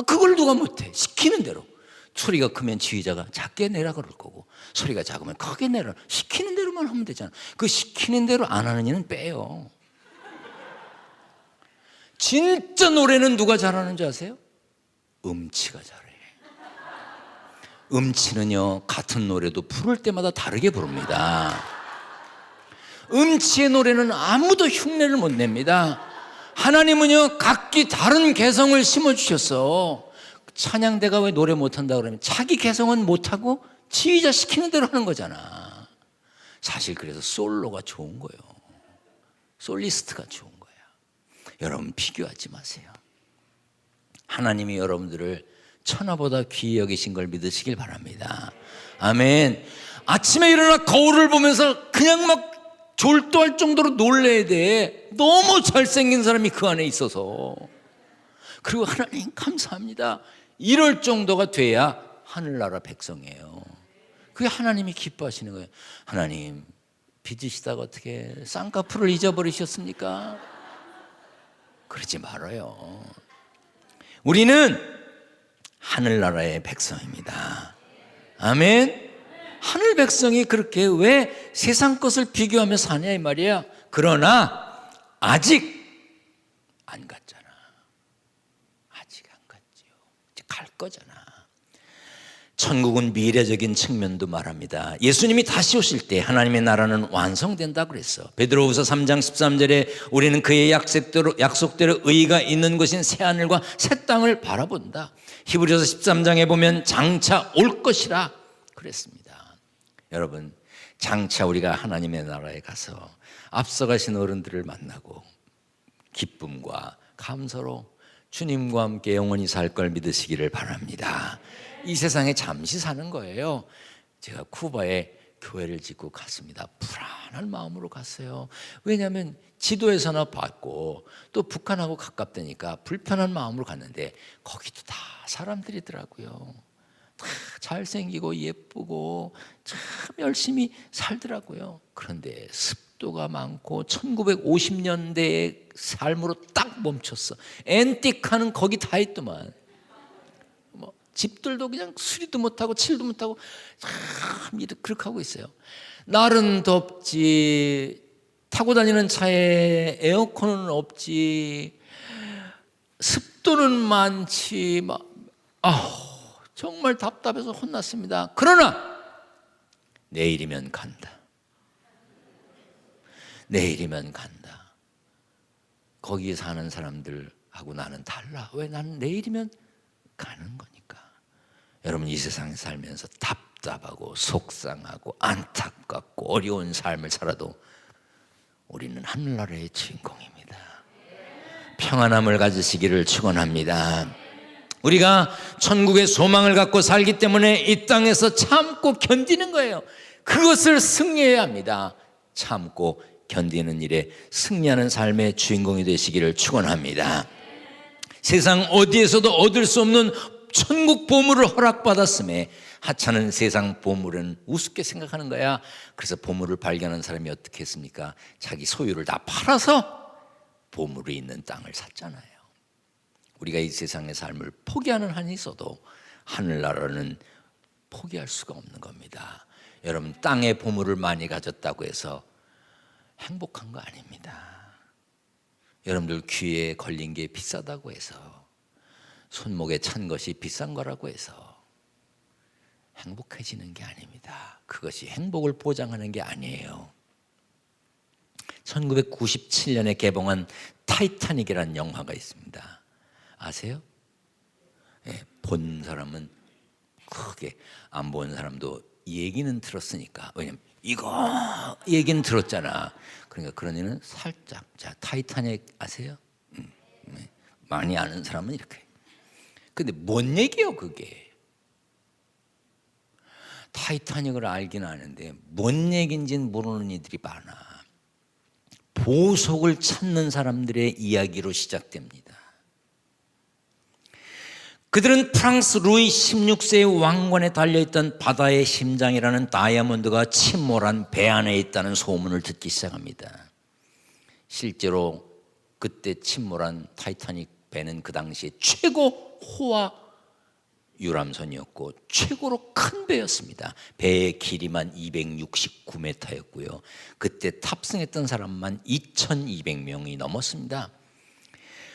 그걸 누가 못해? 시키는 대로. 소리가 크면 지휘자가 작게 내라 그럴 거고, 소리가 작으면 크게 내라. 시키는 대로만 하면 되잖아. 그 시키는 대로 안 하는 이는 빼요. 진짜 노래는 누가 잘하는 줄 아세요? 음치가 잘해. 음치는요, 같은 노래도 부를 때마다 다르게 부릅니다. 음치의 노래는 아무도 흉내를 못 냅니다. 하나님은요, 각기 다른 개성을 심어주셨어. 찬양대가 왜 노래 못한다 그러면 자기 개성은 못하고 지휘자 시키는 대로 하는 거잖아. 사실 그래서 솔로가 좋은 거예요. 솔리스트가 좋은 거야. 여러분, 비교하지 마세요. 하나님이 여러분들을 천하보다 귀히 여기신 걸 믿으시길 바랍니다. 아멘. 아침에 일어나 거울을 보면서 그냥 막 졸도할 정도로 놀래야 돼. 너무 잘생긴 사람이 그 안에 있어서. 그리고 하나님 감사합니다. 이럴 정도가 돼야 하늘나라 백성이에요. 그게 하나님이 기뻐하시는 거예요. 하나님, 빚으시다가 어떻게 쌍꺼풀을 잊어버리셨습니까? 그러지 말아요. 우리는 하늘나라의 백성입니다. 아멘. 하늘 백성이 그렇게 왜 세상 것을 비교하며 사냐 이 말이야. 그러나 아직 안 갔잖아. 아직 안 갔지요. 이제 갈 거잖아. 천국은 미래적인 측면도 말합니다. 예수님이 다시 오실 때 하나님의 나라는 완성된다 그랬어. 베드로후서 3장 13절에 우리는 그의 약속대로 의가 있는 곳인 새하늘과 새 땅을 바라본다. 히브리서 13장에 보면 장차 올 것이라 그랬습니다. 여러분, 장차 우리가 하나님의 나라에 가서 앞서가신 어른들을 만나고 기쁨과 감사로 주님과 함께 영원히 살 걸 믿으시기를 바랍니다. 이 세상에 잠시 사는 거예요. 제가 쿠바에 교회를 짓고 갔습니다. 불안한 마음으로 갔어요. 왜냐하면 지도에서나 봤고 또 북한하고 가깝다니까 불편한 마음으로 갔는데 거기도 다 사람들이더라고요. 다 잘생기고 예쁘고 참 열심히 살더라고요. 그런데 습도가 많고 1950년대의 삶으로 딱 멈췄어. 앤틱하는 거기 다 있더만. 집들도 그냥 수리도 못하고 칠도 못하고 참 그렇게 하고 있어요. 날은 덥지, 타고 다니는 차에 에어컨은 없지, 습도는 많지, 정말 답답해서 혼났습니다. 그러나 내일이면 간다. 내일이면 간다. 거기에 사는 사람들하고 나는 달라. 왜? 나는 내일이면 가는 거니까. 여러분, 이 세상에 살면서 답답하고 속상하고 안타깝고 어려운 삶을 살아도 우리는 하늘나라의 주인공입니다. 평안함을 가지시기를 축원합니다. 우리가 천국의 소망을 갖고 살기 때문에 이 땅에서 참고 견디는 거예요. 그것을 승리해야 합니다. 참고 견디는 일에 승리하는 삶의 주인공이 되시기를 축원합니다. 세상 어디에서도 얻을 수 없는 천국 보물을 허락받았음에 하찮은 세상 보물은 우습게 생각하는 거야. 그래서 보물을 발견한 사람이 어떻게 했습니까? 자기 소유를 다 팔아서 보물이 있는 땅을 샀잖아요. 우리가 이 세상의 삶을 포기하는 한이 있어도 하늘나라는 포기할 수가 없는 겁니다. 여러분, 땅의 보물을 많이 가졌다고 해서 행복한 거 아닙니다. 여러분들 귀에 걸린 게 비싸다고 해서, 손목에 찬 것이 비싼 거라고 해서 행복해지는 게 아닙니다. 그것이 행복을 보장하는 게 아니에요. 1997년에 개봉한 타이타닉이라는 영화가 있습니다. 아세요? 네, 본 사람은 크게, 안 본 사람도 얘기는 들었으니까. 왜냐면 이거 얘기는 들었잖아. 그러니까 그런 일은 살짝. 자, 타이타닉 아세요? 네. 많이 아는 사람은 이렇게. 근데 뭔 얘기예요 그게? 타이타닉을 알긴 아는데 뭔 얘기인지는 모르는 이들이 많아. 보석을 찾는 사람들의 이야기로 시작됩니다. 그들은 프랑스 루이 16세의 왕관에 달려있던 바다의 심장이라는 다이아몬드가 침몰한 배 안에 있다는 소문을 듣기 시작합니다. 실제로 그때 침몰한 타이타닉 배는 그 당시에 최고 호화 유람선이었고 최고로 큰 배였습니다. 배의 길이만 269m였고요. 그때 탑승했던 사람만 2200명이 넘었습니다.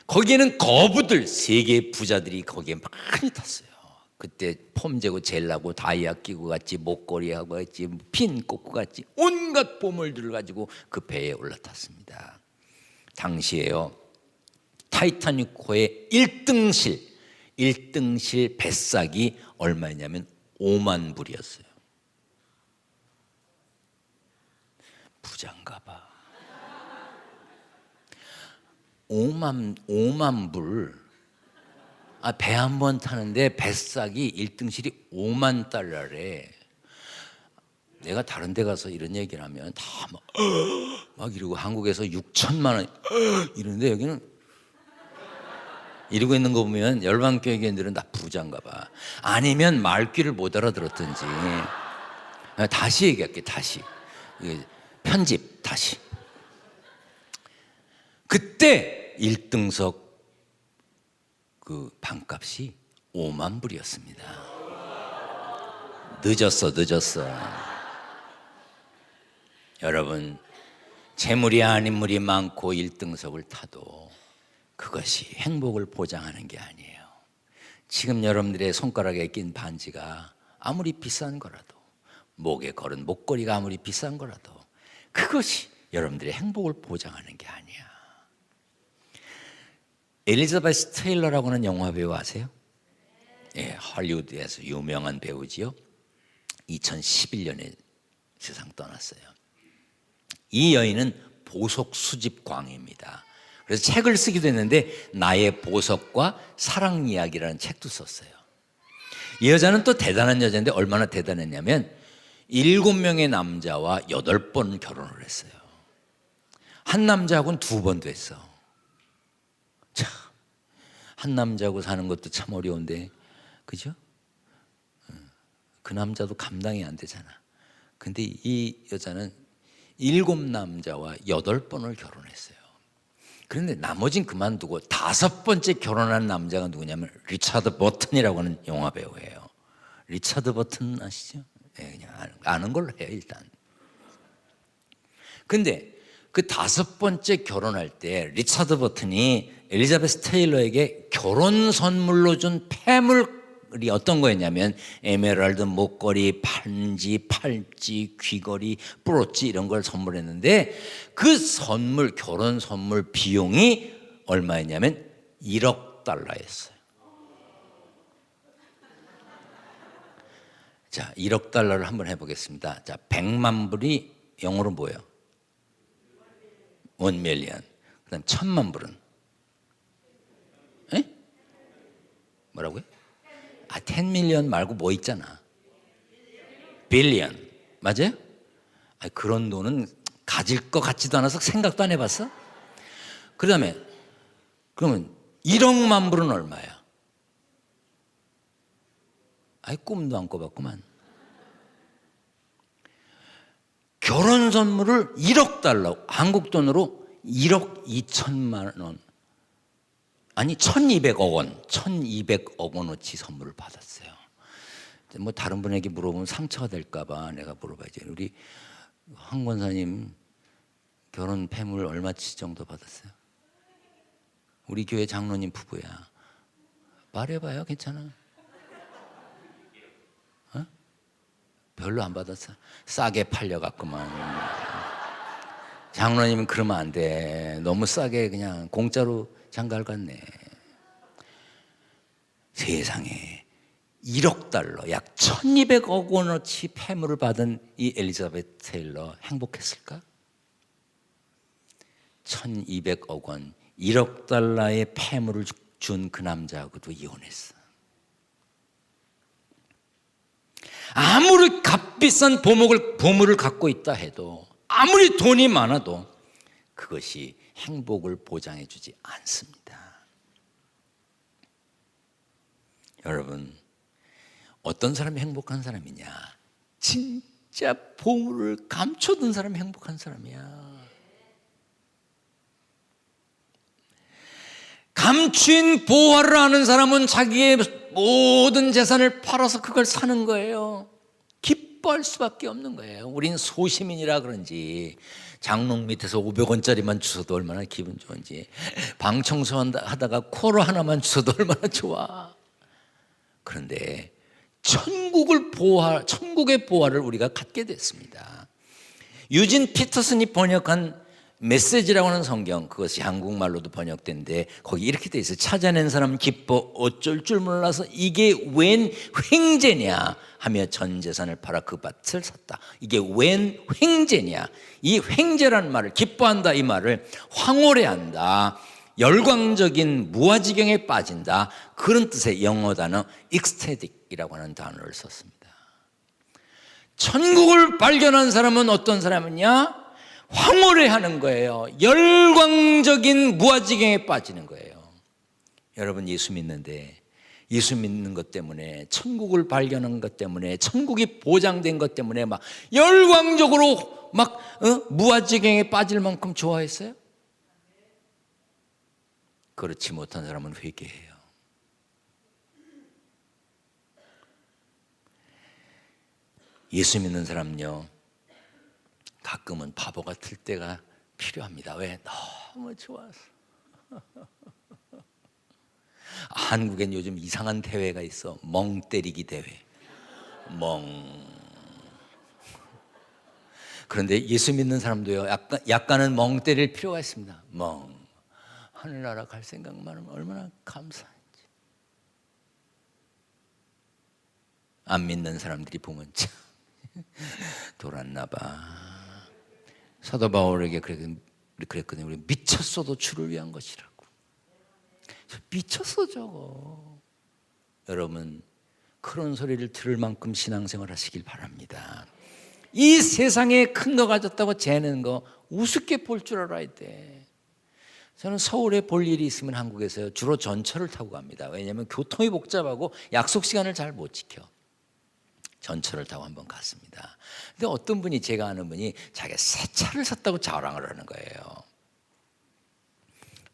거기에는 거부들, 세계 부자들이 거기에 많이 탔어요. 그때 폼 재고 젤라고 다이아 끼고 갔지, 목걸이 하고 갔지, 핀 꽂고 갔지, 온갖 보물들을 가지고 그 배에 올라탔습니다. 당시에요, 타이타닉호의 1등실 뱃삭이 얼마였냐면 5만 불이었어요. 부자인가 봐. 5만 불. 배 한 번 타는데 뱃삭이 1등실이 5만 달러래. 내가 다른 데 가서 이런 얘기를 하면 다 막 이러고, 한국에서 6천만 원 이러는데 여기는 이러고 있는 거 보면 열방교회인들은 다 부자인가 봐. 아니면 말귀를 못 알아들었든지. 다시 얘기할게. 다시 편집 다시. 그때 1등석 그 반값이 5만 불이었습니다. 늦었어. 여러분, 재물이 아닌 물이 많고 1등석을 타도 그것이 행복을 보장하는 게 아니에요. 지금 여러분들의 손가락에 낀 반지가 아무리 비싼 거라도, 목에 걸은 목걸이가 아무리 비싼 거라도 그것이 여러분들의 행복을 보장하는 게 아니야. 엘리자베스 테일러라고 하는 영화 배우 아세요? 예, 할리우드에서 유명한 배우지요. 2011년에 세상 떠났어요. 이 여인은 보석 수집광입니다. 그래서 책을 쓰기도 했는데 나의 보석과 사랑 이야기라는 책도 썼어요. 이 여자는 또 대단한 여자인데 얼마나 대단했냐면 7명의 남자와 8번 결혼을 했어요. 한 남자하고는 2번도 했어. 참, 한 남자하고 사는 것도 참 어려운데, 그죠? 그 남자도 감당이 안 되잖아. 근데 이 여자는 7남자와 8번을 결혼했어요. 그런데 나머진 그만두고 5번째 결혼한 남자가 누구냐면 리차드 버튼이라고 하는 영화 배우예요. 리차드 버튼 아시죠? 네, 그냥 아는 걸로 해요 일단. 근데 그 5번째 결혼할 때 리차드 버튼이 엘리자베스 테일러에게 결혼 선물로 준 폐물이 어떤 거였냐면 에메랄드 목걸이, 반지, 팔찌, 귀걸이, 브로치 이런 걸 선물했는데 그 선물, 결혼 선물 비용이 얼마였냐면 1억 달러였어요. 자, 1억 달러를 한번 해보겠습니다. 자, 100만 불이 영어로 뭐예요? 1 million. 그 다음 1000만 불은? 에? 뭐라고요? 10 million 말고 뭐 있잖아. billion. 맞아요? 그런 돈은 가질 것 같지도 않아서 생각도 안 해봤어? 그 다음에 그러면 1억만 불은 얼마야? 꿈도 안 꿔봤구만. 결혼 선물을 1억 달러, 한국 돈으로 1억 2천만 원, 아니 1200억 원, 1200억 원어치 선물을 받았어요. 뭐 다른 분에게 물어보면 상처가 될까봐 내가 물어봐야지. 우리 황 권사님 결혼 폐물 얼마치 정도 받았어요? 우리 교회 장로님 부부야. 말해봐요, 괜찮아. 별로 안 받았어. 싸게 팔려갔구만. 장로님은 그러면 안 돼. 너무 싸게 그냥 공짜로 장가를 갔네. 세상에 1억 달러, 약 1200억 원어치 폐물을 받은 이 엘리자베스 테일러 행복했을까? 1200억 원, 1억 달러의 폐물을 준 그 남자하고도 이혼했어. 아무리 값비싼 보물을 갖고 있다 해도, 아무리 돈이 많아도 그것이 행복을 보장해 주지 않습니다. 여러분, 어떤 사람이 행복한 사람이냐? 진짜 보물을 감춰둔 사람이 행복한 사람이야. 감추인 보화를 아는 사람은 자기의 모든 재산을 팔아서 그걸 사는 거예요. 기뻐할 수밖에 없는 거예요. 우린 소시민이라 그런지 장롱 밑에서 500원짜리만 주워도 얼마나 기분 좋은지, 방 청소하다가 코로 하나만 주워도 얼마나 좋아. 그런데 천국의 보화를 우리가 갖게 됐습니다. 유진 피터슨이 번역한 메시지라고 하는 성경, 그것이 한국말로도 번역된데 거기 이렇게 돼 있어요. 찾아낸 사람 기뻐 어쩔 줄 몰라서 이게 웬 횡재냐 하며 전 재산을 팔아 그 밭을 샀다. 이게 웬 횡재냐. 이 횡재라는 말을, 기뻐한다 이 말을 황홀해한다, 열광적인 무아지경에 빠진다, 그런 뜻의 영어 단어 ecstatic이라고 하는 단어를 썼습니다. 천국을 발견한 사람은 어떤 사람이냐? 황홀해하는 거예요. 열광적인 무아지경에 빠지는 거예요. 여러분, 예수 믿는데, 예수 믿는 것 때문에, 천국을 발견한 것 때문에, 천국이 보장된 것 때문에 막 열광적으로 막 무아지경에 빠질 만큼 좋아했어요? 그렇지 못한 사람은 회개해요. 예수 믿는 사람은요, 가끔은 바보 같을 때가 필요합니다. 왜? 너무 좋아서. 한국엔 요즘 이상한 대회가 있어. 멍 때리기 대회. 멍. 그런데 예수 믿는 사람도요, 약간은 멍 때릴 필요가 있습니다. 멍. 하늘나라 갈 생각만 하면 얼마나 감사한지. 안 믿는 사람들이 보면 참 돌았나 봐. 사도 바울에게 그랬거든요. 우리 미쳤어도 주를 위한 것이라고. 미쳤어 저거. 여러분, 그런 소리를 들을 만큼 신앙생활 하시길 바랍니다. 이 세상에 큰 거 가졌다고 재는 거 우습게 볼 줄 알아야 돼. 저는 서울에 볼 일이 있으면 한국에서요, 주로 전철을 타고 갑니다. 왜냐하면 교통이 복잡하고 약속 시간을 잘 못 지켜. 전철을 타고 한번 갔습니다. 근데 어떤 분이, 제가 아는 분이 자기가 새 차를 샀다고 자랑을 하는 거예요.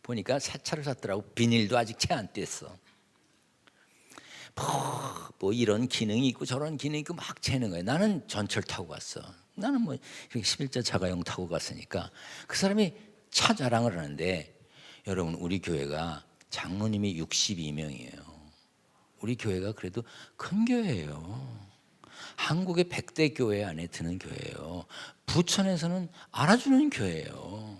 보니까 새 차를 샀더라고. 비닐도 아직 채 안 뗐어. 뭐 이런 기능이 있고 저런 기능이 있고 막 재는 거예요. 나는 전철 타고 갔어. 나는 뭐 11자 자가용 타고 갔으니까. 그 사람이 차 자랑을 하는데, 여러분, 우리 교회가 장로님이 62명이에요. 우리 교회가 그래도 큰 교회예요. 한국의 100대 교회 안에 드는 교회예요. 부천에서는 알아주는 교회예요.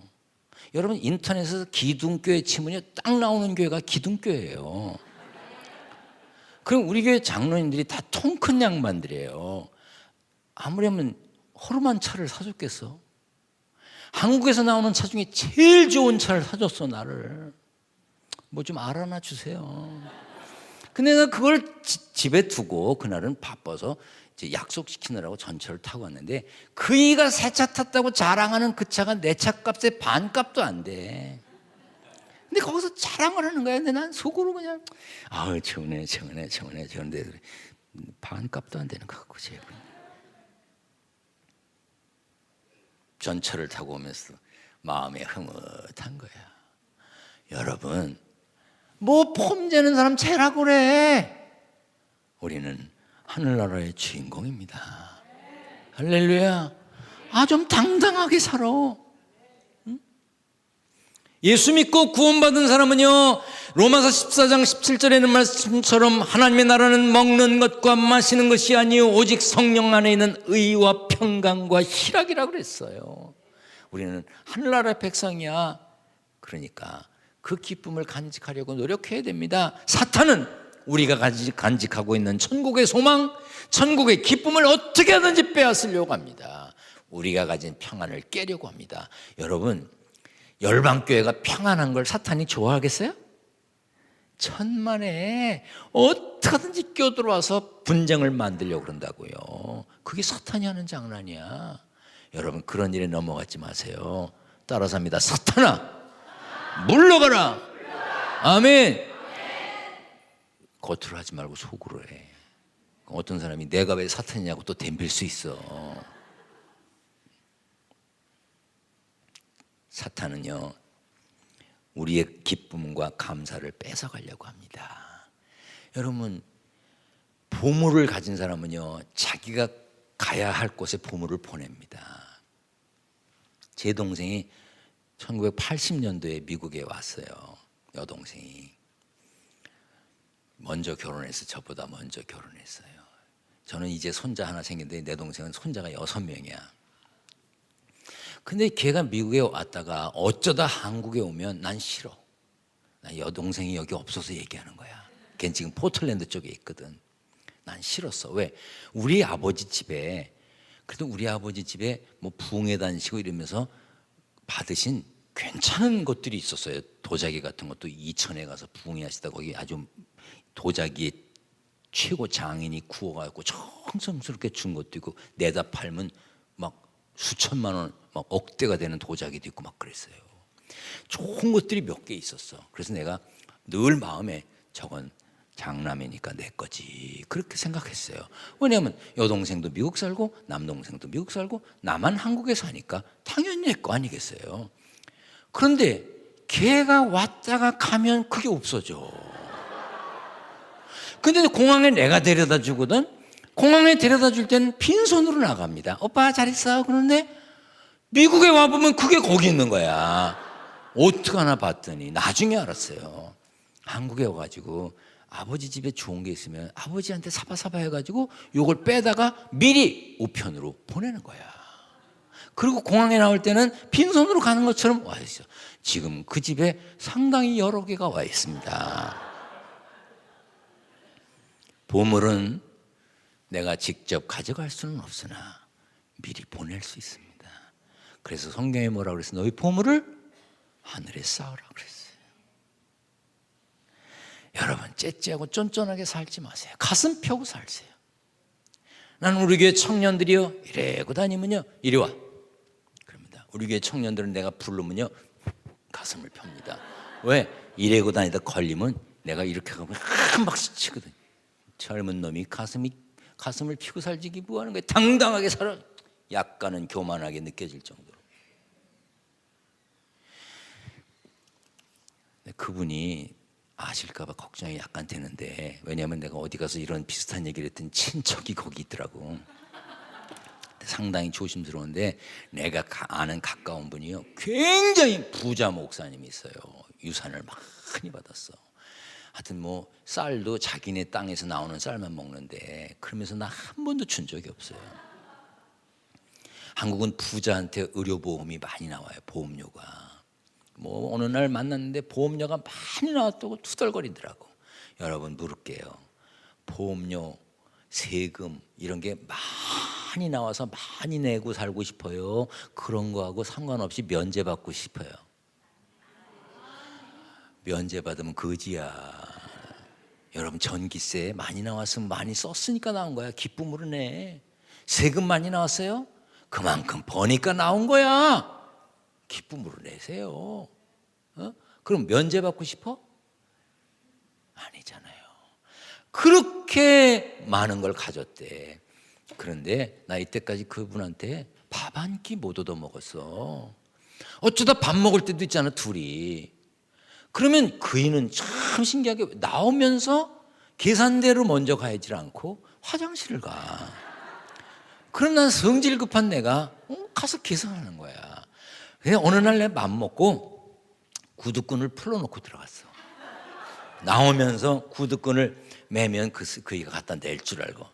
여러분, 인터넷에서 기둥교회 치면요, 딱 나오는 교회가 기둥교회예요. 그럼 우리 교회 장로님들이 다 통 큰 양반들이에요. 아무려면 허름한 차를 사줬겠어? 한국에서 나오는 차 중에 제일 좋은 차를 사줬어, 나를. 뭐 좀 알아놔 주세요. 근데 내가 그걸 집에 두고 그날은 바빠서 이제 약속시키느라고 전철을 타고 왔는데, 그이가 새 차 탔다고 자랑하는 그 차가 내 차값의 반값도 안 돼. 근데 거기서 자랑을 하는 거야. 근데 난 속으로 그냥 저네. 저런데 반값도 안 되는 거 같고. 전철을 타고 오면서 마음이 흐뭇한 거야. 여러분, 뭐 폼 재는 사람 재라고 그래. 우리는 하늘나라의 주인공입니다. 할렐루야. 좀 당당하게 살아. 예수 믿고 구원받은 사람은요, 로마서 14장 17절에 있는 말씀처럼 하나님의 나라는 먹는 것과 마시는 것이 아니요 오직 성령 안에 있는 의와 평강과 희락이라고 그랬어요. 우리는 하늘나라의 백성이야. 그러니까 그 기쁨을 간직하려고 노력해야 됩니다. 사탄은 우리가 간직하고 있는 천국의 소망, 천국의 기쁨을 어떻게 하든지 빼앗으려고 합니다. 우리가 가진 평안을 깨려고 합니다. 여러분, 열방교회가 평안한 걸 사탄이 좋아하겠어요? 천만에 어떻게든지 껴들어와서 분쟁을 만들려고 그런다고요. 그게 사탄이 하는 장난이야. 여러분, 그런 일에 넘어가지 마세요. 따라서 합니다. 사탄아, 물러가라. 아멘. 겉으로 하지 말고 속으로 해. 어떤 사람이 내가 왜 사탄이냐고 또 덤빌 수 있어. 사탄은요, 우리의 기쁨과 감사를 뺏어가려고 합니다. 여러분, 보물을 가진 사람은요, 자기가 가야 할 곳에 보물을 보냅니다. 제 동생이 1980년도에 미국에 왔어요. 여동생이 먼저 결혼해서, 저보다 먼저 결혼했어요. 저는 이제 손자 하나 생겼는데 내 동생은 손자가 6명이야. 근데 걔가 미국에 왔다가 어쩌다 한국에 오면 난 싫어. 난 여동생이 여기 없어서 얘기하는 거야. 걔는 지금 포틀랜드 쪽에 있거든. 난 싫었어. 왜? 우리 아버지 집에, 그래도 우리 아버지 집에 뭐 부흥회 다니시고 이러면서 받으신 괜찮은 것들이 있었어요. 도자기 같은 것도 이천에 가서 부흥회 하시다 거기 아주 도자기의 최고 장인이 구워갖고 정성스럽게 준 것도 있고, 내다 팔면 막 수천만 원, 막 억대가 되는 도자기도 있고 막 그랬어요. 좋은 것들이 몇 개 있었어. 그래서 내가 늘 마음에 저건 장남이니까 내 거지, 그렇게 생각했어요. 왜냐하면 여동생도 미국 살고 남동생도 미국 살고 나만 한국에 사니까 당연히 내 거 아니겠어요. 그런데 걔가 왔다가 가면 그게 없어져. 근데 공항에 내가 데려다 주거든. 공항에 데려다 줄 때는 빈손으로 나갑니다. 오빠 잘 있어. 그런데 미국에 와보면 그게 거기 있는 거야. 어떡하나 봤더니 나중에 알았어요. 한국에 와가지고 아버지 집에 좋은 게 있으면 아버지한테 사바사바 해가지고 요걸 빼다가 미리 우편으로 보내는 거야. 그리고 공항에 나올 때는 빈손으로 가는 것처럼 와 있어. 지금 그 집에 상당히 여러 개가 와 있습니다. 보물은 내가 직접 가져갈 수는 없으나 미리 보낼 수 있습니다. 그래서 성경에 뭐라고 그랬어? 너희 보물을 하늘에 쌓으라 그랬어요. 여러분 째째하고 쫀쫀하게 살지 마세요. 가슴 펴고 살세요. 나는 우리 교회 청년들이요 이래고 다니면요 이리 와 그럽니다. 우리 교회 청년들은 내가 부르면요 가슴을 펴니다. 왜? 이래고 다니다 걸리면 내가 이렇게 하면 한 박수 치거든. 젊은 놈이 가슴을 피고 살지 뭐하는 거야. 당당하게 살아. 약간은 교만하게 느껴질 정도로. 그분이 아실까 봐 걱정이 약간 되는데, 왜냐하면 내가 어디 가서 이런 비슷한 얘기를 했더니 친척이 거기 있더라고. 상당히 조심스러운데, 내가 아는 가까운 분이요 굉장히 부자 목사님이 있어요. 유산을 많이 받았어. 하여튼 뭐 쌀도 자기네 땅에서 나오는 쌀만 먹는데, 그러면서 나 한 번도 준 적이 없어요. 한국은 부자한테 의료보험이 많이 나와요. 보험료가. 뭐 어느 날 만났는데 보험료가 많이 나왔다고 투덜거리더라고. 여러분 물을게요. 보험료, 세금 이런 게 많이 나와서 많이 내고 살고 싶어요? 그런 거하고 상관없이 면제받고 싶어요? 면제받으면 거지야. 여러분 전기세 많이 나왔으면 많이 썼으니까 나온 거야. 기쁨으로 내. 세금 많이 나왔어요? 그만큼 버니까 나온 거야. 기쁨으로 내세요. 그럼 면제받고 싶어? 아니잖아요. 그렇게 많은 걸 가졌대. 그런데 나 이때까지 그분한테 밥 한 끼 못 얻어 먹었어. 어쩌다 밥 먹을 때도 있잖아 둘이. 그러면 그이는 참 신기하게 나오면서 계산대로 먼저 가야지 않고 화장실을 가. 그럼 난 성질 급한 내가 가서 계산하는 거야. 그냥 어느 날 내가 맘 먹고 구두끈을 풀어놓고 들어갔어. 나오면서 구두끈을 매면 그이가 갖다 낼 줄 알고.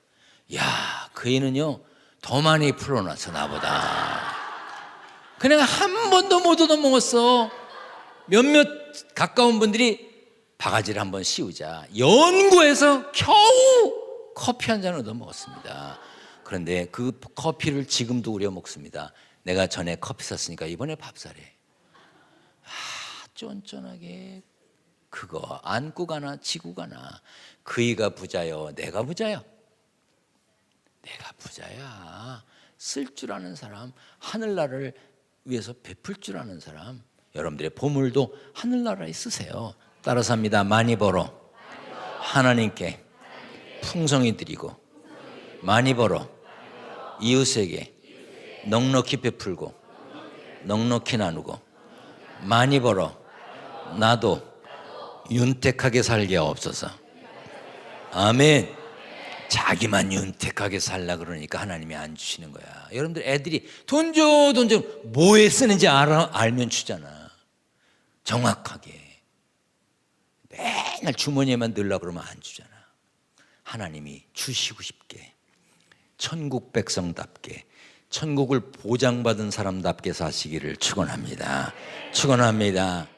야, 그이는요 더 많이 풀어놨어 나보다. 그냥 한 번도 못 얻어먹었어. 몇몇 가까운 분들이 바가지를 한번 씌우자 연구해서 겨우 커피 한 잔 얻어먹었습니다. 그런데 그 커피를 지금도 우려 먹습니다. 내가 전에 커피 샀으니까 이번에 밥 사래. 쫀쫀하게 그거 안고 가나 지고 가나. 그이가 부자요 내가 부자요? 내가 부자야. 쓸 줄 아는 사람, 하늘나라를 위해서 베풀 줄 아는 사람. 여러분들의 보물도 하늘나라에 쓰세요. 따라서 합니다. 많이 벌어 하나님께 풍성히 드리고, 많이 벌어 이웃에게 넉넉히 베풀고 넉넉히 나누고, 많이 벌어 나도 윤택하게 살게 하옵소서. 아멘. 자기만 윤택하게 살라 그러니까 하나님이 안 주시는 거야. 여러분들 애들이 돈 줘, 돈 줘. 뭐에 쓰는지 알면 주잖아. 정확하게. 맨날 주머니에만 넣으려고 그러면 안 주잖아. 하나님이 주시고 싶게, 천국 백성답게, 천국을 보장받은 사람답게 사시기를 축원합니다. 축원합니다.